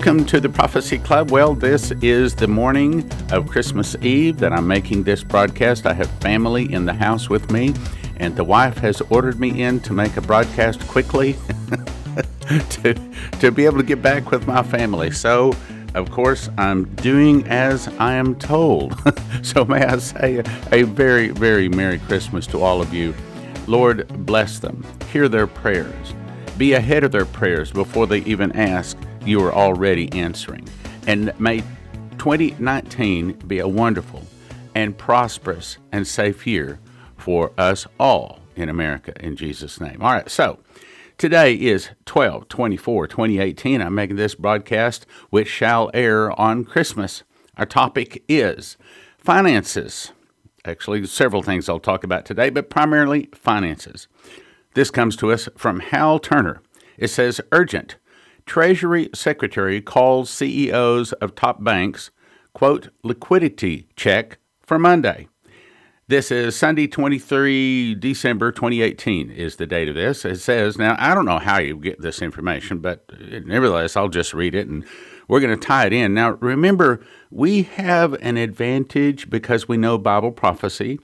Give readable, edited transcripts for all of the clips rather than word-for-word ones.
Welcome to the Prophecy Club. Well, this is the morning of Christmas Eve that I'm making this broadcast. I have family in the house with me, and the wife has ordered me in to make a broadcast quickly to be able to get back with my family. So, of course, I'm doing as I am told. So may I say a very, very Merry Christmas to all of you. Lord, bless them. Hear their prayers. Be ahead of their prayers before they even ask. You are already answering. And may 2019 be a wonderful and prosperous and safe year for us all in America, in Jesus' name. All right, so today is 12/24/2018. I'm making this broadcast, which shall air on Christmas. Our topic is finances. Actually, several things I'll talk about today, but primarily finances. This comes to us from Hal Turner. It says, urgent. Treasury Secretary calls CEOs of top banks, quote, liquidity check for Monday. This is Sunday, 23 December 2018 is the date of this. It says, now, I don't know how you get this information, but nevertheless, I'll just read it, and we're going to tie it in. Now, remember, we have an advantage because we know Bible prophecy,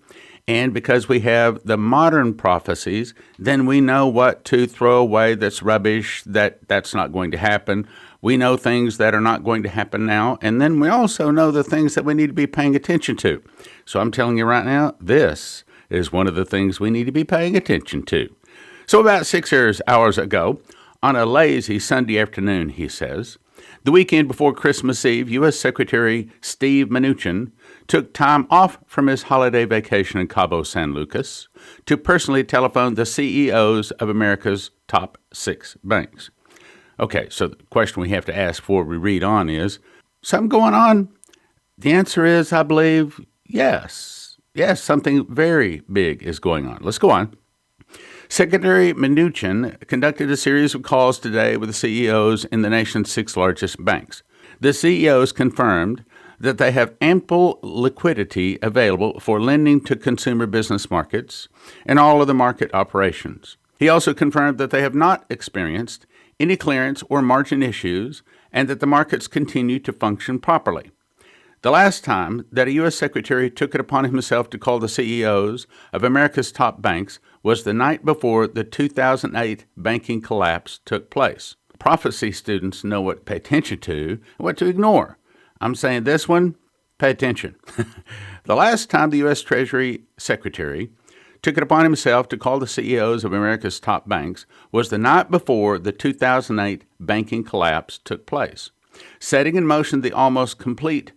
and because we have the modern prophecies, then we know what to throw away that's rubbish, that's not going to happen. We know things that are not going to happen now, and then we also know the things that we need to be paying attention to. So I'm telling you right now, this is one of the things we need to be paying attention to. So about 6 hours ago, on a lazy Sunday afternoon, he says, the weekend before Christmas Eve, U.S. Secretary Steve Mnuchin took time off from his holiday vacation in Cabo San Lucas to personally telephone the CEOs of America's top 6 banks. Okay, so the question we have to ask before we read on is, something going on? The answer is, I believe, yes. Yes, something very big is going on. Let's go on. Secretary Mnuchin conducted a series of calls today with the CEOs in the nation's 6 largest banks. The CEOs confirmed that they have ample liquidity available for lending to consumer business markets and all of the market operations. He also confirmed that they have not experienced any clearance or margin issues and that the markets continue to function properly. The last time that a U.S. Secretary took it upon himself to call the CEOs of America's top banks was the night before the 2008 banking collapse took place. Prophecy students know what to pay attention to and what to ignore. I'm saying this one, pay attention. The last time the U.S. Treasury Secretary took it upon himself to call the CEOs of America's top banks was the night before the 2008 banking collapse took place, setting in motion the almost complete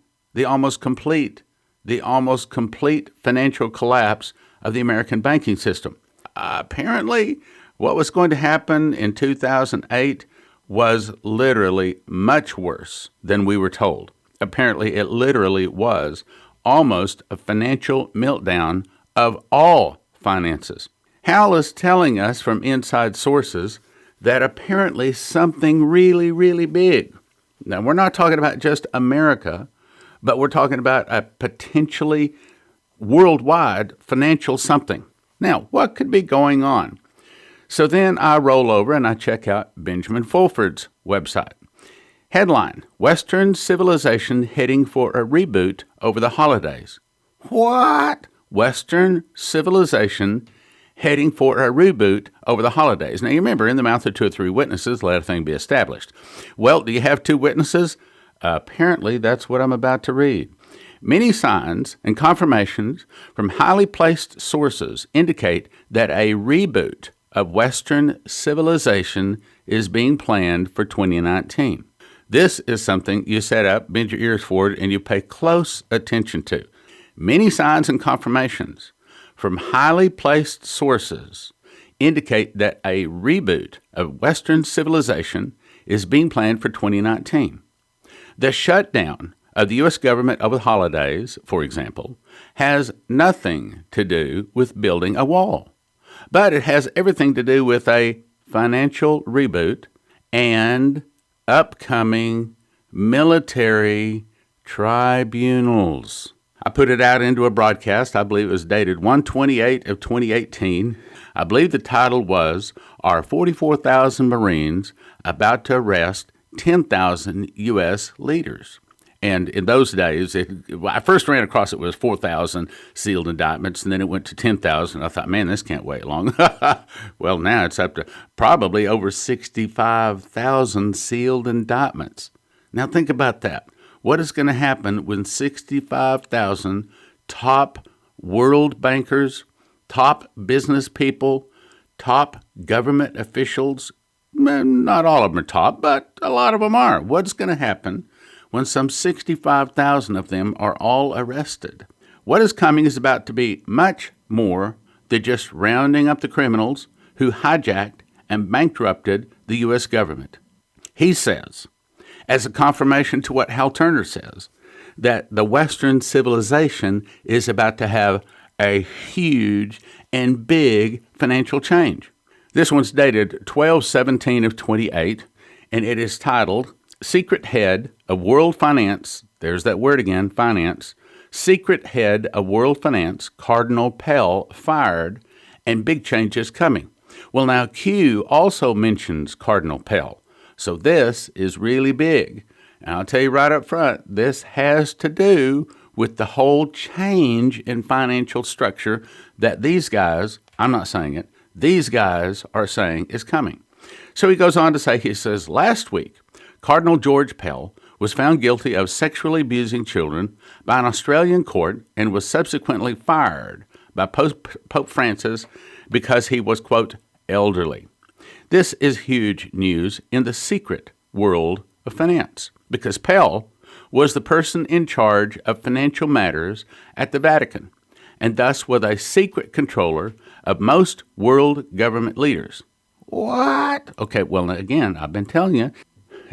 financial collapse of the American banking system. Apparently, what was going to happen in 2008 was literally much worse than we were told. Apparently, it literally was almost a financial meltdown of all finances. Hal is telling us from inside sources that apparently something really, really big. Now, we're not talking about just America, but we're talking about a potentially worldwide financial something. Now, what could be going on? So then I roll over and I check out Benjamin Fulford's website. Headline, Western Civilization Heading for a Reboot Over the Holidays. What? Western Civilization Heading for a Reboot Over the Holidays. Now, you remember, in the mouth of 2 or 3 witnesses, let a thing be established. Well, do you have 2 witnesses? Apparently, that's what I'm about to read. Many signs and confirmations from highly placed sources indicate that a reboot of Western civilization is being planned for 2019. This is something you set up, bend your ears forward, and you pay close attention to. Many signs and confirmations from highly placed sources indicate that a reboot of Western civilization is being planned for 2019. The shutdown of the U.S. government over the holidays, for example, has nothing to do with building a wall, but it has everything to do with a financial reboot and upcoming military tribunals. I put it out into a broadcast. I believe it was dated 1/28 of 2018. I believe the title was, Are 44,000 Marines About to Arrest 10,000 U.S. leaders. And in those days, I first ran across it was 4,000 sealed indictments, and then it went to 10,000. I thought, man, this can't wait long. Well, now it's up to probably over 65,000 sealed indictments. Now think about that. What is going to happen when 65,000 top world bankers, top business people, top government officials, not all of them are top, but a lot of them are. What's going to happen when some 65,000 of them are all arrested? What is coming is about to be much more than just rounding up the criminals who hijacked and bankrupted the U.S. government. He says, as a confirmation to what Hal Turner says, that the Western civilization is about to have a huge and big financial change. This one's dated 12/17 of 28, and it is titled, Secret Head of World Finance, there's that word again, finance, Secret Head of World Finance, Cardinal Pell, fired, and big changes coming. Well, now Q also mentions Cardinal Pell, so this is really big. And I'll tell you right up front, this has to do with the whole change in financial structure that these guys, I'm not saying it, these guys are saying is coming. So he goes on to say, he says, last week, Cardinal George Pell was found guilty of sexually abusing children by an Australian court and was subsequently fired by Pope Francis because he was, quote, elderly. This is huge news in the secret world of finance because Pell was the person in charge of financial matters at the Vatican and thus was a secret controller of most world government leaders. What? Okay, well, again, I've been telling you,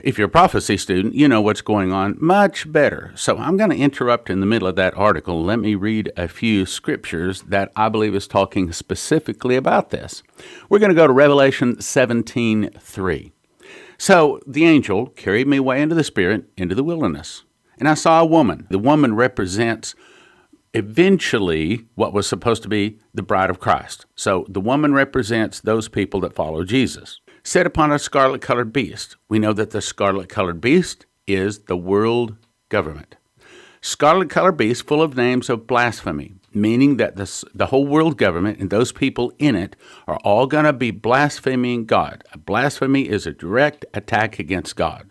if you're a prophecy student, you know what's going on much better. So I'm going to interrupt in the middle of that article. Let me read a few scriptures that I believe is talking specifically about this. We're going to go to Revelation 17:3. So the angel carried me away into the spirit, into the wilderness. And I saw a woman. The woman represents eventually what was supposed to be the bride of Christ. So the woman represents those people that follow Jesus. Set upon a scarlet-colored beast. We know that the scarlet-colored beast is the world government. Scarlet-colored beast full of names of blasphemy, meaning that the whole world government and those people in it are all going to be blaspheming God. A blasphemy is a direct attack against God.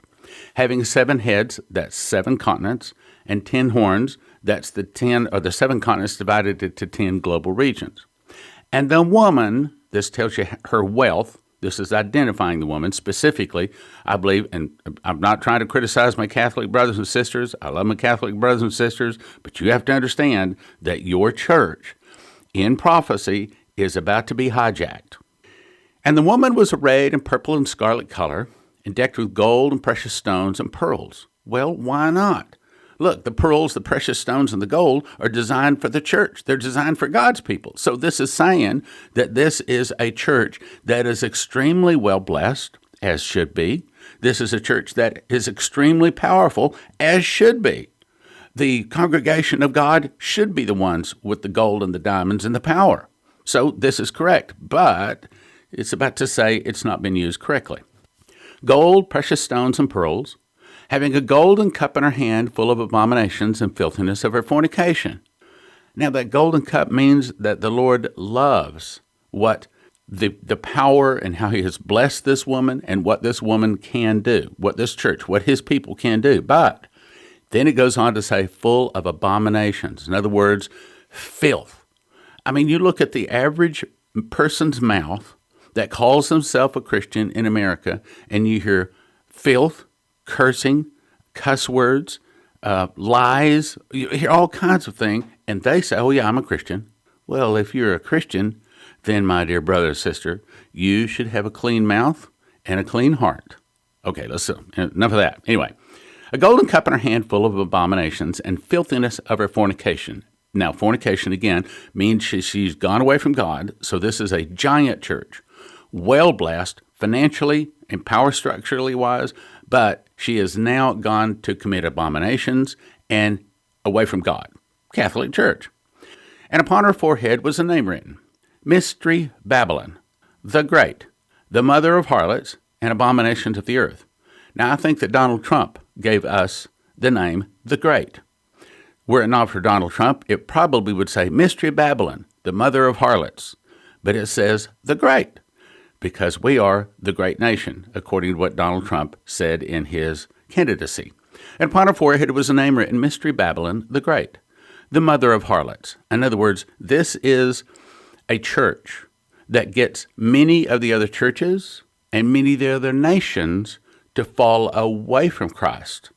Having 7 heads, that's 7 continents, and 10 horns, that's the 7 continents divided into 10 global regions. And the woman, this tells you her wealth. This is identifying the woman specifically, I believe, and I'm not trying to criticize my Catholic brothers and sisters. I love my Catholic brothers and sisters, but you have to understand that your church in prophecy is about to be hijacked. And the woman was arrayed in purple and scarlet color and decked with gold and precious stones and pearls. Well, why not? Look, the pearls, the precious stones, and the gold are designed for the church. They're designed for God's people. So this is saying that this is a church that is extremely well blessed, as should be. This is a church that is extremely powerful, as should be. The congregation of God should be the ones with the gold and the diamonds and the power. So this is correct, but it's about to say it's not been used correctly. Gold, precious stones, and pearls, having a golden cup in her hand full of abominations and filthiness of her fornication. Now, that golden cup means that the Lord loves what the power and how he has blessed this woman and what this woman can do, what this church, what his people can do. But then it goes on to say full of abominations. In other words, filth. I mean, you look at the average person's mouth that calls himself a Christian in America, and you hear filth, cursing, cuss words, lies, you hear all kinds of things, and they say, oh yeah, I'm a Christian. Well, if you're a Christian, then my dear brother or sister, you should have a clean mouth and a clean heart. Okay, enough of that. Anyway, a golden cup in her hand full of abominations and filthiness of her fornication. Now, fornication, again, means she's gone away from God, so this is a giant church, well blessed financially and power structurally wise, but she has now gone to commit abominations and away from God. Catholic Church. And upon her forehead was a name written, Mystery Babylon, the Great, the mother of harlots and abominations of the earth. Now, I think that Donald Trump gave us the name the Great. Were it not for Donald Trump, it probably would say Mystery Babylon, the mother of harlots. But it says the Great, because we are the great nation, according to what Donald Trump said in his candidacy. And upon her forehead was a name written, Mystery Babylon the Great, the mother of harlots. In other words, this is a church that gets many of the other churches and many of the other nations to fall away from Christ.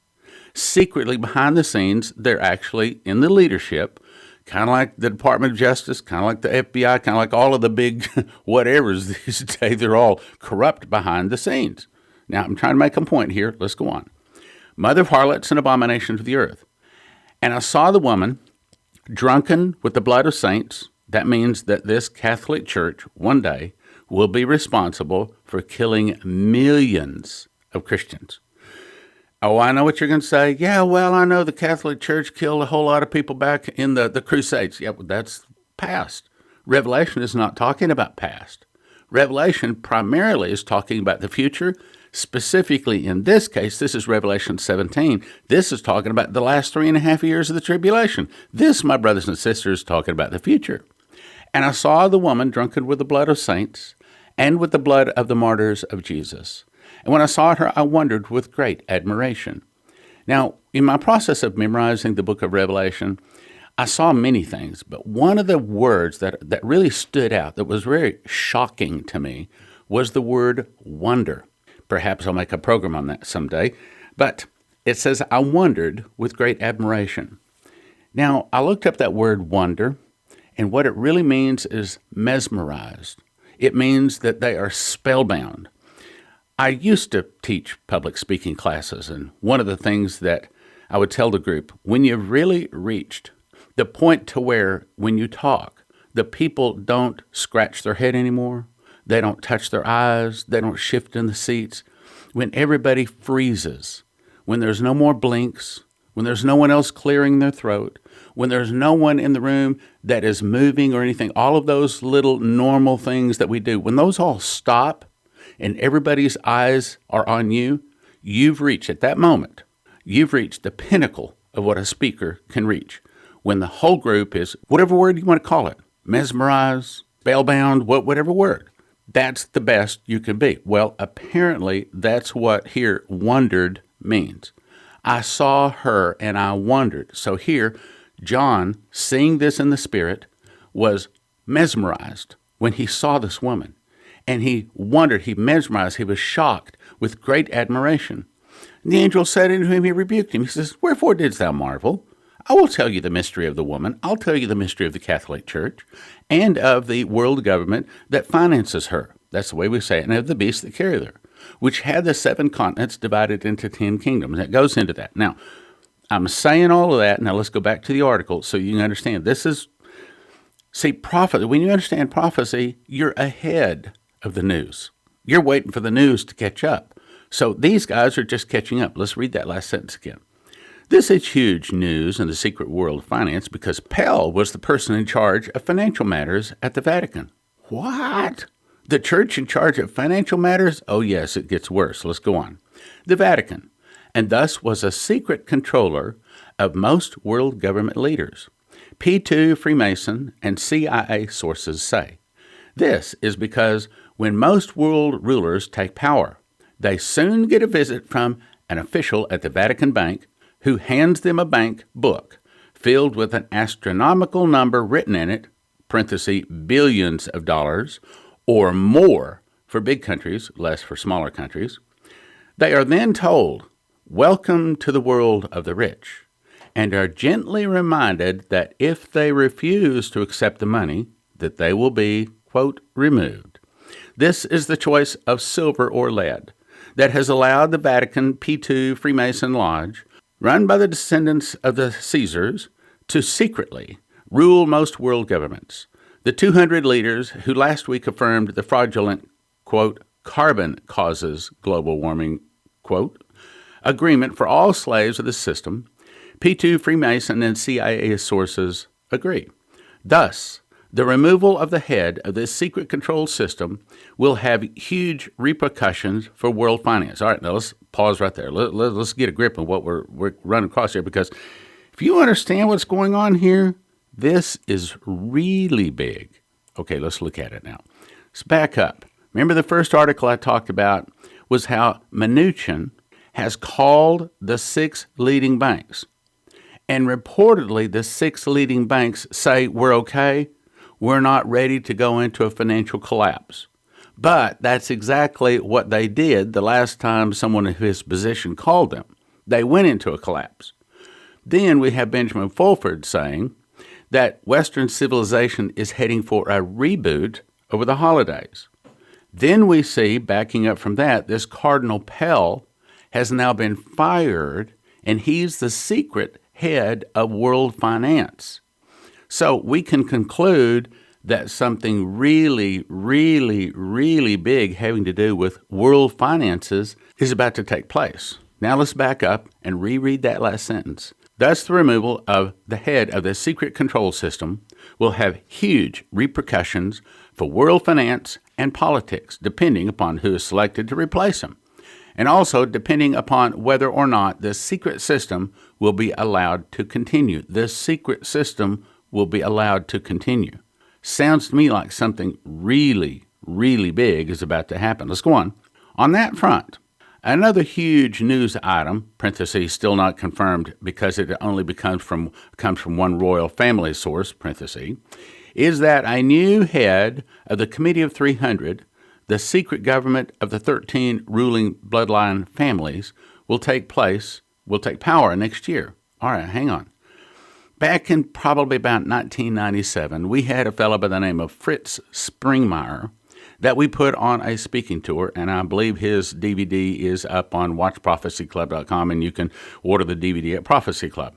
Secretly, behind the scenes, they're actually in the leadership, kind of like the Department of Justice, kind of like the FBI, kind of like all of the big whatevers these days. They're all corrupt behind the scenes. Now, I'm trying to make a point here. Let's go on. Mother of harlots and abominations of the earth. And I saw the woman drunken with the blood of saints. That means that this Catholic Church one day will be responsible for killing millions of Christians. Oh, I know what you're going to say. Yeah, well, I know the Catholic Church killed a whole lot of people back in the Crusades. Yeah, well, that's past. Revelation is not talking about past. Revelation primarily is talking about the future. Specifically in this case, this is Revelation 17. This is talking about the last 3.5 years of the tribulation. This, my brothers and sisters, is talking about the future. And I saw the woman drunken with the blood of saints and with the blood of the martyrs of Jesus. And when I saw her, I wondered with great admiration. Now, in my process of memorizing the book of Revelation, I saw many things, but one of the words that really stood out, that was very shocking to me, was the word wonder. Perhaps I'll make a program on that someday, but it says, I wondered with great admiration. Now, I looked up that word wonder, and what it really means is mesmerized. It means that they are spellbound. I used to teach public speaking classes, and one of the things that I would tell the group, when you've really reached the point to where when you talk, the people don't scratch their head anymore, they don't touch their eyes, they don't shift in the seats, when everybody freezes, when there's no more blinks, when there's no one else clearing their throat, when there's no one in the room that is moving or anything, all of those little normal things that we do, when those all stop, and everybody's eyes are on you, you've reached, at that moment, you've reached the pinnacle of what a speaker can reach. When the whole group is, whatever word you want to call it, mesmerized, spellbound, whatever word, that's the best you can be. Well, apparently that's what here wondered means. I saw her and I wondered. So here, John, seeing this in the Spirit, was mesmerized when he saw this woman. And he wondered, he mesmerized, he was shocked with great admiration. And the angel said unto him, he rebuked him. He says, wherefore didst thou marvel? I will tell you the mystery of the woman. I'll tell you the mystery of the Catholic Church and of the world government that finances her. That's the way we say it. And of the beast that carry her, which had the 7 continents divided into 10 kingdoms. It goes into that. Now, I'm saying all of that. Now, let's go back to the article so you can understand. This is, see, prophecy. When you understand prophecy, you're ahead of the news. You're waiting for the news to catch up. So these guys are just catching up. Let's read that last sentence again. This is huge news in the secret world of finance because Pell was the person in charge of financial matters at the Vatican. What? The church in charge of financial matters? Oh, yes, it gets worse. Let's go on. The Vatican, and thus was a secret controller of most world government leaders. P2 Freemason and CIA sources say. This is because when most world rulers take power, they soon get a visit from an official at the Vatican Bank who hands them a bank book filled with an astronomical number written in it, parenthesis, billions of dollars, or more for big countries, less for smaller countries. They are then told, welcome to the world of the rich, and are gently reminded that if they refuse to accept the money, that they will be, quote, removed. This is the choice of silver or lead that has allowed the Vatican P2 Freemason Lodge, run by the descendants of the Caesars, to secretly rule most world governments. The 200 leaders who last week affirmed the fraudulent, quote, carbon causes global warming, quote, agreement for all slaves of the system, P2 Freemason and CIA sources agree. Thus, The removal of the head of this secret control system will have huge repercussions for world finance. All right, now let's pause right there. Let's get a grip on what we're running across here, because if you understand what's going on here, this is really big. Okay, let's look at it now. Let's back up. Remember the first article I talked about was how Mnuchin has called the 6 leading banks. And reportedly, the 6 leading banks say, we're okay. We're not ready to go into a financial collapse. But that's exactly what they did the last time someone in his position called them. They went into a collapse. Then we have Benjamin Fulford saying that Western civilization is heading for a reboot over the holidays. Then we see, backing up from that, this Cardinal Pell has now been fired, and he's the secret head of world finance. So we can conclude that something really, really, really big having to do with world finances is about to take place. Now let's back up and reread that last sentence. Thus, the removal of the head of the secret control system will have huge repercussions for world finance and politics, depending upon who is selected to replace him, and also depending upon whether or not the secret system will be allowed to continue. This secret system will be allowed to continue. Sounds to me like something really, really big is about to happen. Let's go on. On that front, another huge news item, parentheses, still not confirmed because it only comes from one royal family source, parentheses, is that a new head of the Committee of 300, the secret government of the 13 ruling bloodline families, will take power next year. All right, hang on. Back in probably about 1997, we had a fellow by the name of Fritz Springmeier that we put on a speaking tour, and I believe his DVD is up on watchprophecyclub.com, and you can order the DVD at Prophecy Club.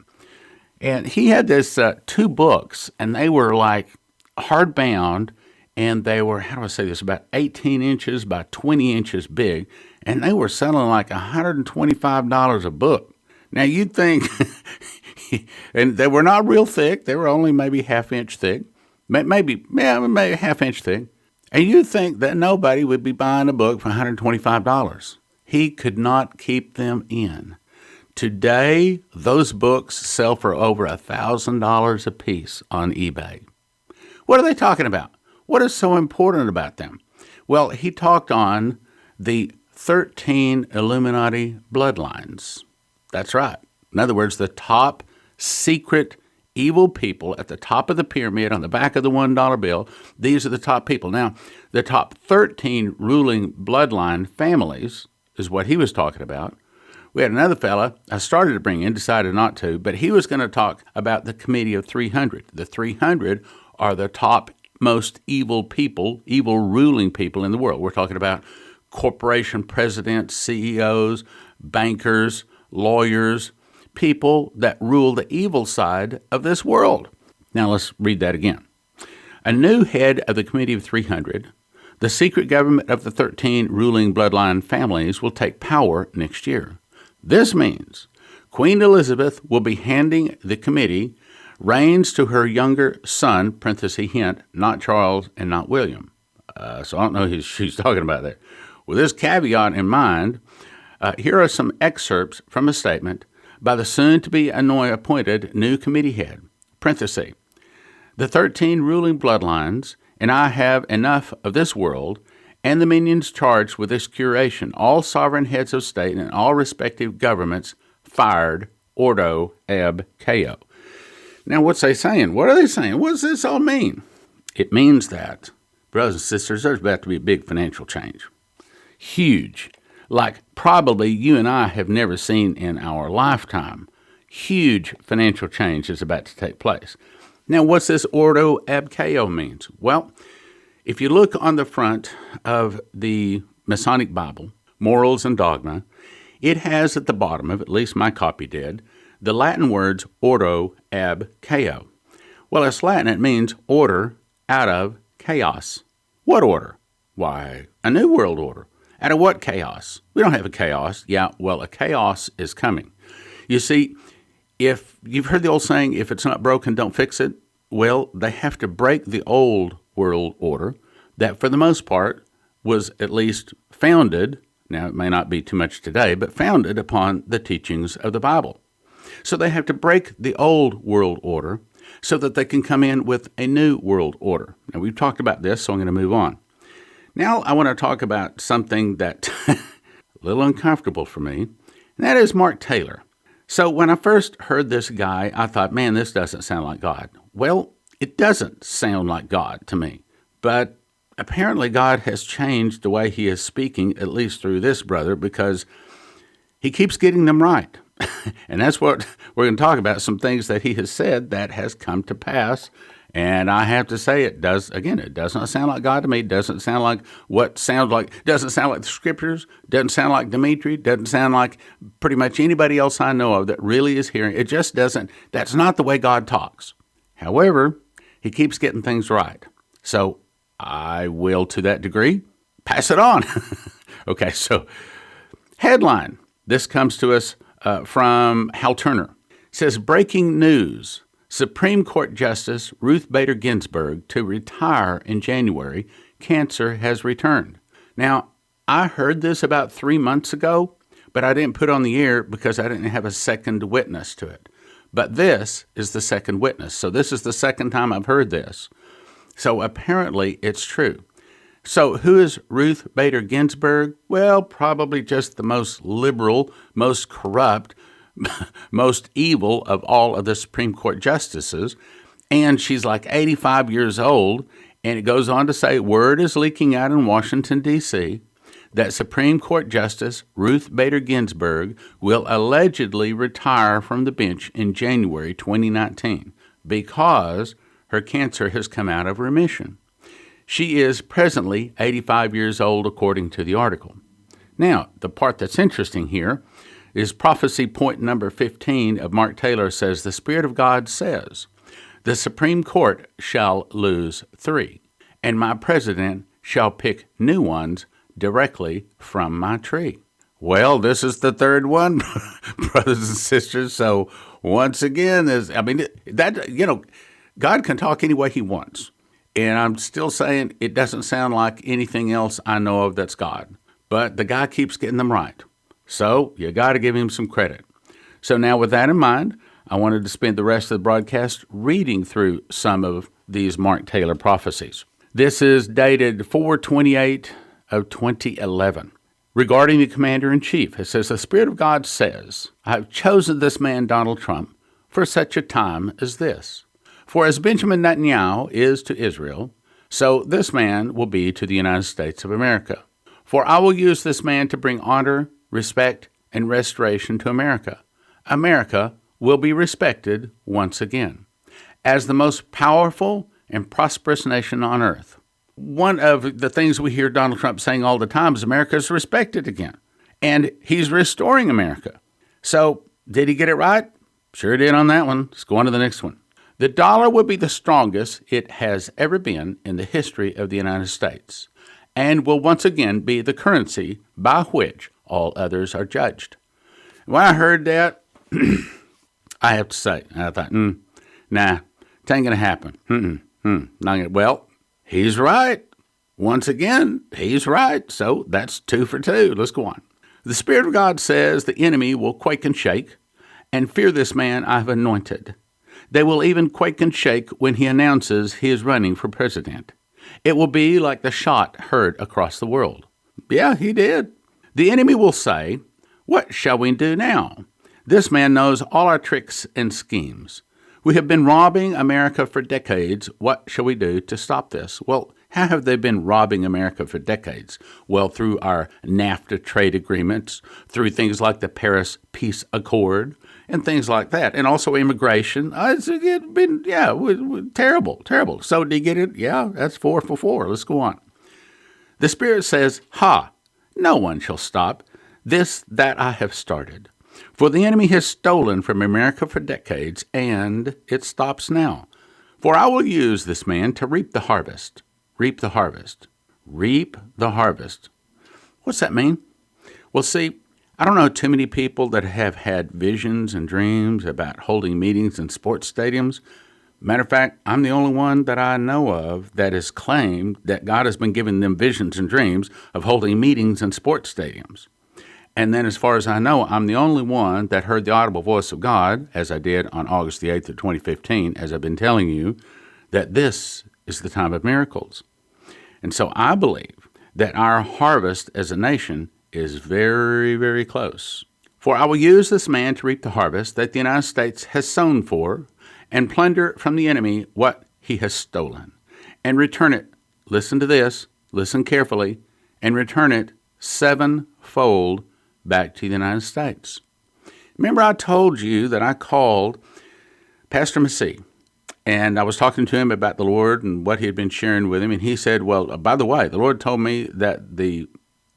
And he had this 2 books, and they were like hardbound, and they were, how do I say this, about 18 inches by 20 inches big, and they were selling like $125 a book. Now, you'd think, and they were not real thick. They were only maybe half-inch thick, maybe half-inch thick. And you'd think that nobody would be buying a book for $125. He could not keep them in. Today, those books sell for over $1,000 a piece on eBay. What are they talking about? What is so important about them? Well, he talked on the 13 Illuminati bloodlines. That's right. In other words, the top secret evil people at the top of the pyramid on the back of the $1 bill. These are the top people. Now, the top 13 ruling bloodline families is what he was talking about. We had another fella I started to bring in, decided not to, but he was going to talk about the Committee of 300. The 300 are the top most evil people, evil ruling people in the world. We're talking about corporation presidents, CEOs, bankers, lawyers, people that rule the evil side of this world. Now let's read that again. A new head of the Committee of 300, the secret government of the 13 ruling bloodline families, will take power next year. This means Queen Elizabeth will be handing the committee reins to her younger son, parenthesis hint, not Charles and not William. So I don't know who she's talking about there. With this caveat in mind, here are some excerpts from a statement by the soon-to-be appointed new committee head, parenthesis, the 13 ruling bloodlines, and I have enough of this world, and the minions charged with this curation, all sovereign heads of state and all respective governments fired, ordo ab ko. Now, what's they saying? What are they saying? What does this all mean? It means that, brothers and sisters, there's about to be a big financial change. Huge. Like probably you and I have never seen in our lifetime. Huge financial change is about to take place. Now, what's this ordo ab ko means? Well, if you look on the front of the Masonic Bible, Morals and Dogma, it has at the bottom of it, at least my copy did, the Latin words ordo ab ko. Well, it's Latin. It means order out of chaos. What order? Why, a new world order. Out of what chaos? We don't have a chaos. Yeah, well, a chaos is coming. You see, if you've heard the old saying, if it's not broken, don't fix it. Well, they have to break the old world order that, for the most part, was at least founded, now it may not be too much today, but founded upon the teachings of the Bible. So they have to break the old world order so that they can come in with a new world order. Now, we've talked about this, so I'm going to move on. Now, I want to talk about something that a little uncomfortable for me, and that is Mark Taylor. So when I first heard this guy, I thought, man, this doesn't sound like God. Well, it doesn't sound like God to me, but apparently God has changed the way he is speaking, at least through this brother, because he keeps getting them right. And that's what we're going to talk about, some things that he has said that has come to pass. And I have to say, it doesn't sound like God to me. It doesn't sound like doesn't sound like the scriptures, doesn't sound like Dimitri, doesn't sound like pretty much anybody else I know of that really is hearing. It just doesn't, that's not the way God talks. However, he keeps getting things right. So I will, to that degree, pass it on. Okay, so headline. This comes to us from Hal Turner. It says, breaking news. Supreme Court Justice Ruth Bader Ginsburg to retire in January. Cancer has returned. Now, I heard this about 3 months ago, but I didn't put it on the air because I didn't have a second witness to it. But this is the second witness. So this is the second time I've heard this. So apparently it's true. So who is Ruth Bader Ginsburg? Well, probably just the most liberal, most corrupt, most evil of all of the Supreme Court justices. And she's like 85 years old. And it goes on to say, word is leaking out in Washington, D.C., that Supreme Court Justice Ruth Bader Ginsburg will allegedly retire from the bench in January 2019 because her cancer has come out of remission. She is presently 85 years old, according to the article. Now, the part that's interesting here is prophecy point number 15 of Mark Taylor says, the Spirit of God says, the Supreme Court shall lose 3, and my president shall pick new ones directly from my tree. Well, this is the third one, brothers and sisters. So once again, God can talk any way he wants. And I'm still saying it doesn't sound like anything else I know of that's God. But the guy keeps getting them right. So you got to give him some credit. So now with that in mind, I wanted to spend the rest of the broadcast reading through some of these Mark Taylor prophecies. This is dated 4/28 of 2011. Regarding the commander-in-chief, it says, the Spirit of God says, I have chosen this man, Donald Trump, for such a time as this. For as Benjamin Netanyahu is to Israel, so this man will be to the United States of America. For I will use this man to bring honor, respect, and restoration to America. America will be respected once again as the most powerful and prosperous nation on earth. One of the things we hear Donald Trump saying all the time is America is respected again. And he's restoring America. So did he get it right? Sure did on that one. Let's go on to the next one. The dollar will be the strongest it has ever been in the history of the United States and will once again be the currency by which all others are judged. When I heard that, I have to say, I thought, nah, it ain't going to happen. Not gonna, well, he's right. Once again, he's right. So that's 2 for 2. Let's go on. The Spirit of God says the enemy will quake and shake and fear this man I have anointed. They will even quake and shake when he announces he is running for president. It will be like the shot heard across the world. Yeah, he did. The enemy will say, what shall we do now? This man knows all our tricks and schemes. We have been robbing America for decades. What shall we do to stop this? Well, how have they been robbing America for decades? Well, through our NAFTA trade agreements, through things like the Paris Peace Accord, and things like that. And also immigration. It's been, terrible. So did you get it? Yeah, that's 4 for 4. Let's go on. The Spirit says, no one shall stop this that I have started. For the enemy has stolen from America for decades, and it stops now. For I will use this man to reap the harvest. Reap the harvest. Reap the harvest. What's that mean? Well, see, I don't know too many people that have had visions and dreams about holding meetings in sports stadiums. Matter of fact, I'm the only one that I know of that has claimed that God has been giving them visions and dreams of holding meetings in sports stadiums. And then as far as I know, I'm the only one that heard the audible voice of God, as I did on August the 8th of 2015, as I've been telling you, that this is the time of miracles. And so I believe that our harvest as a nation is very, very close. For I will use this man to reap the harvest that the United States has sown for, and plunder from the enemy what he has stolen, and return it, listen to this, listen carefully, and return it sevenfold back to the United States. Remember I told you that I called Pastor Massey, and I was talking to him about the Lord and what he had been sharing with him, and he said, well, by the way, the Lord told me that the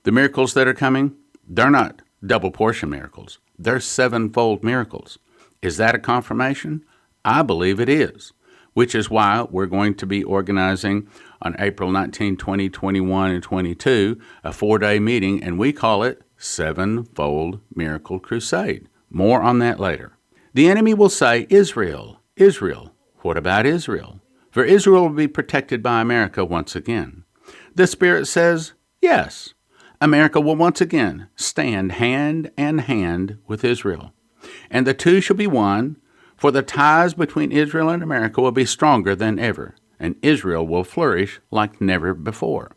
miracles that are coming, they're not double portion miracles. They're sevenfold miracles. Is that a confirmation? I believe it is, which is why we're going to be organizing on April 19, 20, 21, and 22, a 4-day meeting, and we call it Sevenfold Miracle Crusade. More on that later. The enemy will say, Israel, Israel. What about Israel? For Israel will be protected by America once again. The Spirit says, yes, America will once again stand hand in hand with Israel, and the two shall be one. For the ties between Israel and America will be stronger than ever, and Israel will flourish like never before.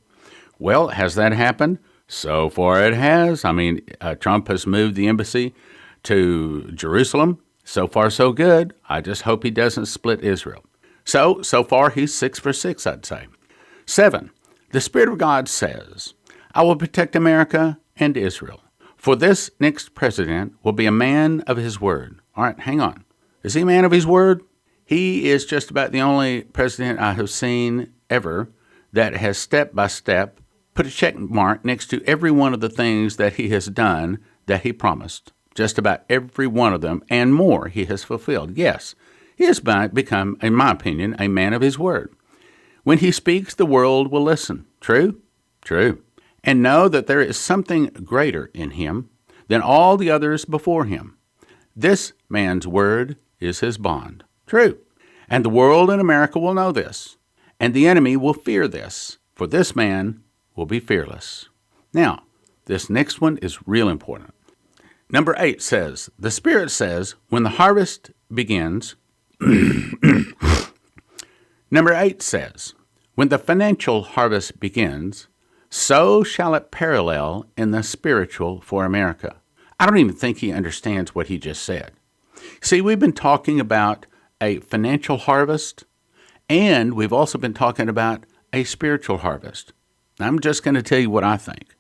Well, has that happened? So far it has. I mean, Trump has moved the embassy to Jerusalem. So far, so good. I just hope he doesn't split Israel. So far he's 6 for 6, I'd say. 7, the Spirit of God says, I will protect America and Israel. For this next president will be a man of his word. All right, hang on. Is he a man of his word? He is just about the only president I have seen ever that has step by step put a check mark next to every one of the things that he has done that he promised. Just about every one of them and more he has fulfilled. Yes, he has become, in my opinion, a man of his word. When he speaks, the world will listen. True? True. And know that there is something greater in him than all the others before him. This man's word is his bond. True. And the world and America will know this, and the enemy will fear this, for this man will be fearless. Now, this next one is real important. Number 8 says, the Spirit says, when the harvest begins, Number 8 says, when the financial harvest begins, so shall it parallel in the spiritual for America. I don't even think he understands what he just said. See, we've been talking about a financial harvest, and we've also been talking about a spiritual harvest. I'm just going to tell you what I think.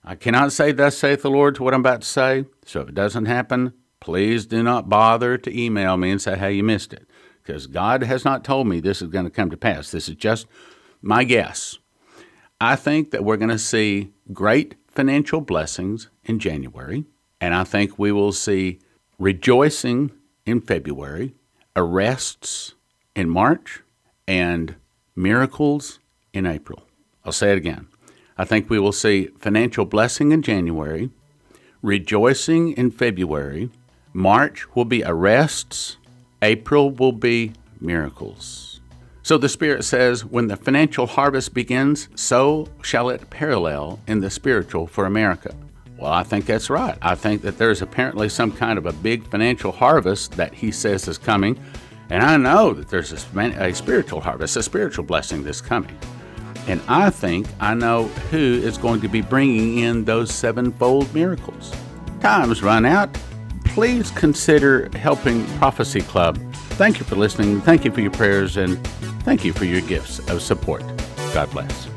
I cannot say, thus saith the Lord, to what I'm about to say, so if it doesn't happen, please do not bother to email me and say, hey, you missed it, because God has not told me this is going to come to pass. This is just my guess. I think that we're going to see great financial blessings in January, and I think we will see rejoicing in February, arrests in March, and miracles in April. I'll say it again. I think we will see financial blessing in January, rejoicing in February, March will be arrests, April will be miracles. So the Spirit says, when the financial harvest begins, so shall it parallel in the spiritual for America. Well, I think that's right. I think that there's apparently some kind of a big financial harvest that he says is coming. And I know that there's a spiritual harvest, a spiritual blessing that's coming. And I think I know who is going to be bringing in those sevenfold miracles. Time's run out. Please consider helping Prophecy Club. Thank you for listening. Thank you for your prayers. And thank you for your gifts of support. God bless.